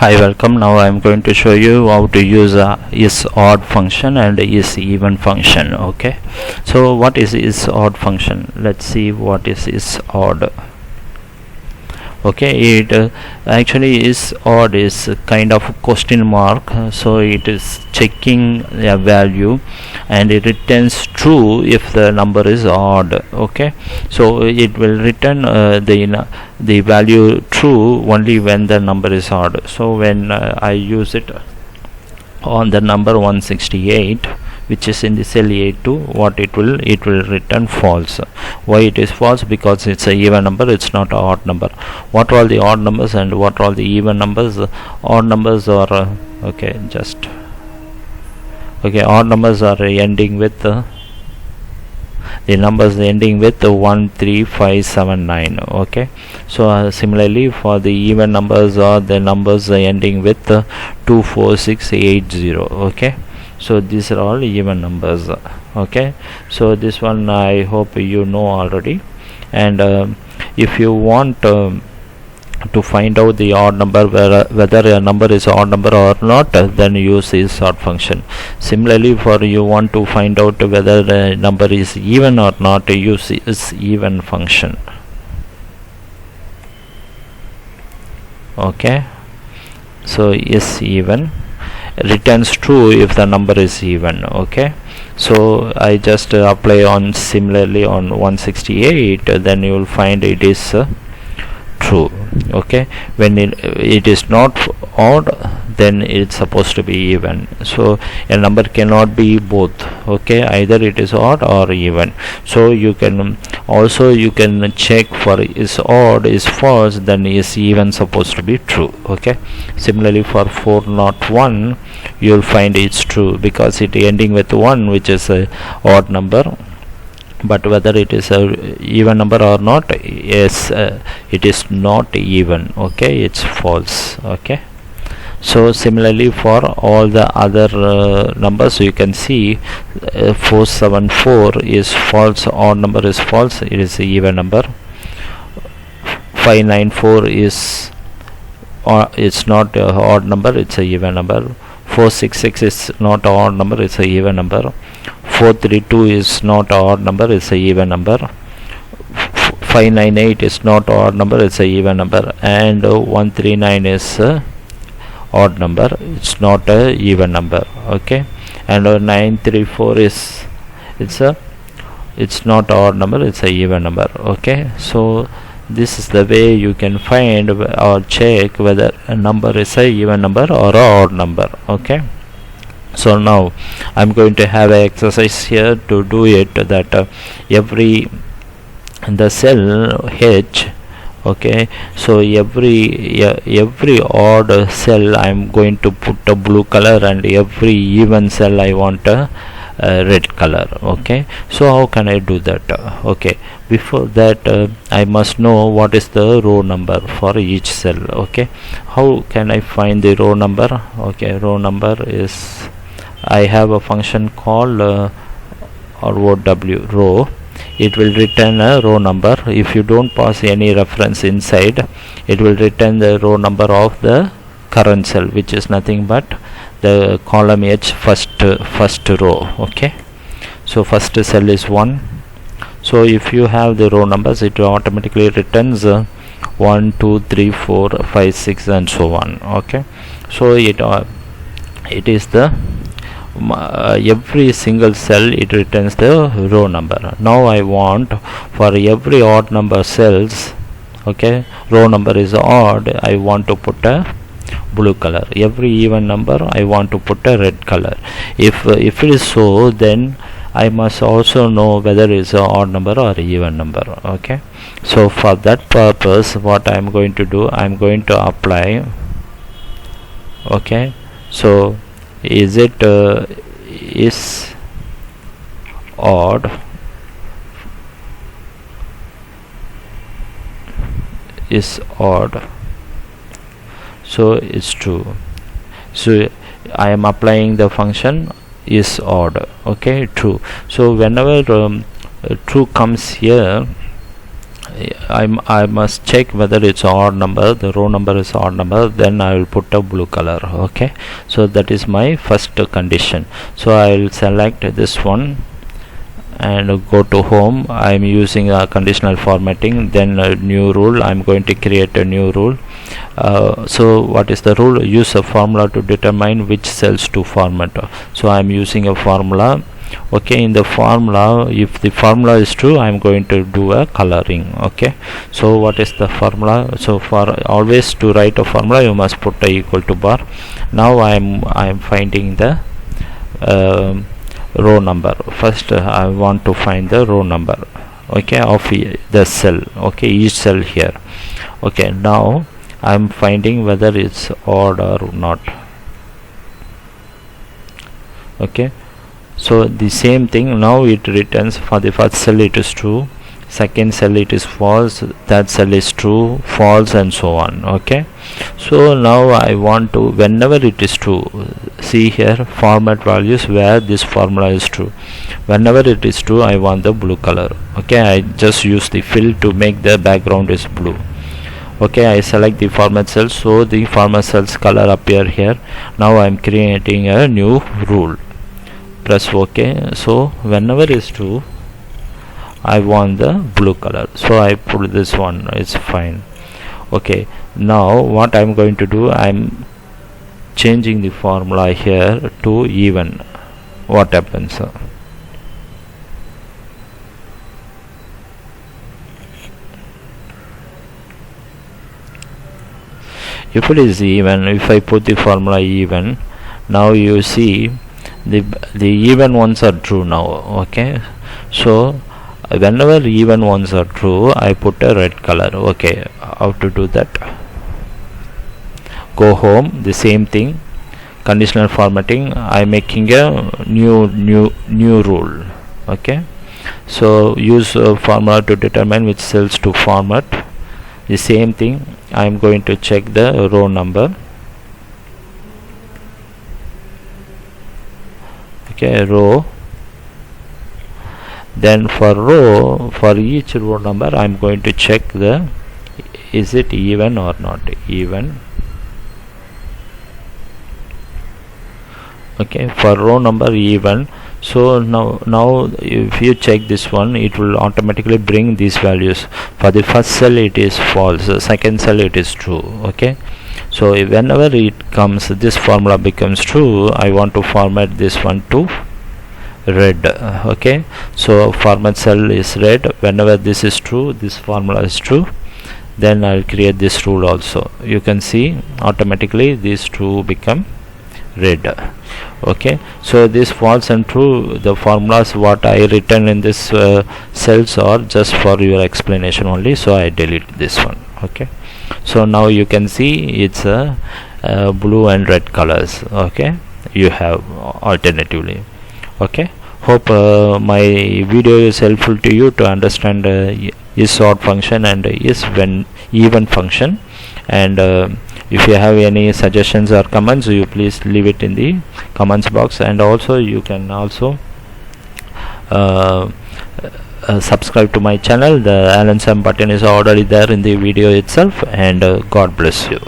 Hi, welcome. Now I am going to show you how to use ISODD function and ISEVEN function. Okay, so what is ISODD function? Let's see what is ISODD. Okay, it actually ISODD is kind of a question mark, so it is checking a value and it returns true if the number is odd. Okay, so it will return the value true only when the number is odd. So when I use it on the number 168, which is in the cell A2, what it will return false. Why it is false? Because it's a even number, it's not an odd number. What are all the odd numbers and what are all the even numbers? Odd numbers are odd numbers are ending with the numbers ending with 1, 3, 5, 7, 9. Okay, so similarly for the even numbers are the numbers ending with 2, 4, 6, 8, 0. Okay, so these are all even numbers. Okay, so this one I hope you know already. And if you want to find out the odd number, whether a number is odd number or not, then use this ISODD function. Similarly, for you want to find out whether a number is even or not, use this even function. Okay, so is even returns true if the number is even. Okay, so I just apply on similarly on 168, then you will find it is true. Okay, when it is not odd, then it's supposed to be even. So a number cannot be both. Okay, either it is odd or even. So you can check for is odd is false, then is even supposed to be true. Okay, similarly for 401, you will find it's true because it ending with 1, which is a odd number. But whether it is a even number or not, yes, it is not even. Okay, it's false. Okay, so similarly for all the other numbers, you can see 474 is false, odd number is false, it is a even number. 594 is it's not a odd number, it's a even number. 466 is not an odd number, it's a even number. 432 is not an odd number, it's a even number. 598 is not an odd number, it's a even number. And 139 is a odd number, it's not a even number. Okay, and 934 is it's not an odd number, it's a even number. Okay, so this is the way you can find or check whether a number is a even number or a odd number. Okay, so now I'm going to have an exercise here to do it, that the cell H. Okay, so every odd cell I'm going to put a blue color, and every even cell I want a red color. Okay, so how can I do that? Okay, before that I must know what is the row number for each cell. Okay, how can I find the row number? Okay, row number is, I have a function called ROW, row. It will return a row number. If you don't pass any reference inside, it will return the row number of the current cell, which is nothing but the column H, first row. Okay, so first cell is 1. So if you have the row numbers, it automatically returns 1, 2, 3, 4, 5, 6 and so on. Okay, so it is the every single cell it returns the row number. Now I want for every odd number cells, okay, row number is odd, I want to put a blue color. Every even number I want to put a red color. If it is so, then I must also know whether it is an odd number or even number. Okay, so for that purpose, what I am going to do, I am going to apply. Okay, so is it is odd so it's true. So I am applying the function is odd. Okay, true. So whenever true comes here, I must check whether it's odd number, the row number is odd number, then I will put a blue color. Okay, so that is my first condition. So I will select this one and go to home. I am using a conditional formatting, then a new rule. I am going to create a new rule. So what is the rule? Use a formula to determine which cells to format. So I am using a formula. Okay, in the formula, if the formula is true, I am going to do a coloring. Okay, so what is the formula? So for always to write a formula, you must put a equal to bar. Now I am finding the row number. First I want to find the row number, okay, of the cell. Okay, each cell here. Okay, now I am finding whether it's odd or not. Okay, so the same thing, now it returns for the first cell it is true, second cell it is false, that cell is true, false, and so on. Okay, so now I want to, whenever it is true, see here, format values where this formula is true. Whenever it is true, I want the blue color. Okay, I just use the fill to make the background is blue. Okay, I select the format cell, so the format cells color appear here. Now I am creating a new rule. Press OK. So whenever it is true, I want the blue color, so I put this one, it's fine. Okay, now what I'm going to do, I'm changing the formula here to even. What happens? If it is even, if I put the formula even, now you see the even ones are true now. Okay, so whenever even ones are true, I put a red color. Okay, how to do that? Go home, the same thing, conditional formatting. I'm making a new rule. Okay, so use a formula to determine which cells to format. The same thing, I'm going to check the row number. Okay, row. Then for each row number, I'm going to check the, is it even or not even. Okay, for row number even. So now if you check this one, it will automatically bring these values. For the first cell it is false, the second cell it is true. Okay, so whenever it comes, this formula becomes true, I want to format this one to red. Okay, so format cell is red. Whenever this is true, this formula is true, then I'll create this rule also. You can see automatically these two become red. Okay, so this false and true, the formulas what I written in this cells are just for your explanation only, so I delete this one. Okay, so now you can see it's a blue and red colors. Okay, you have alternatively. Okay, hope my video is helpful to you to understand ISODD function and even function. And if you have any suggestions or comments, you please leave it in the comments box. And also you can also subscribe to my channel. The Allen Sam button is already there in the video itself. And God bless you.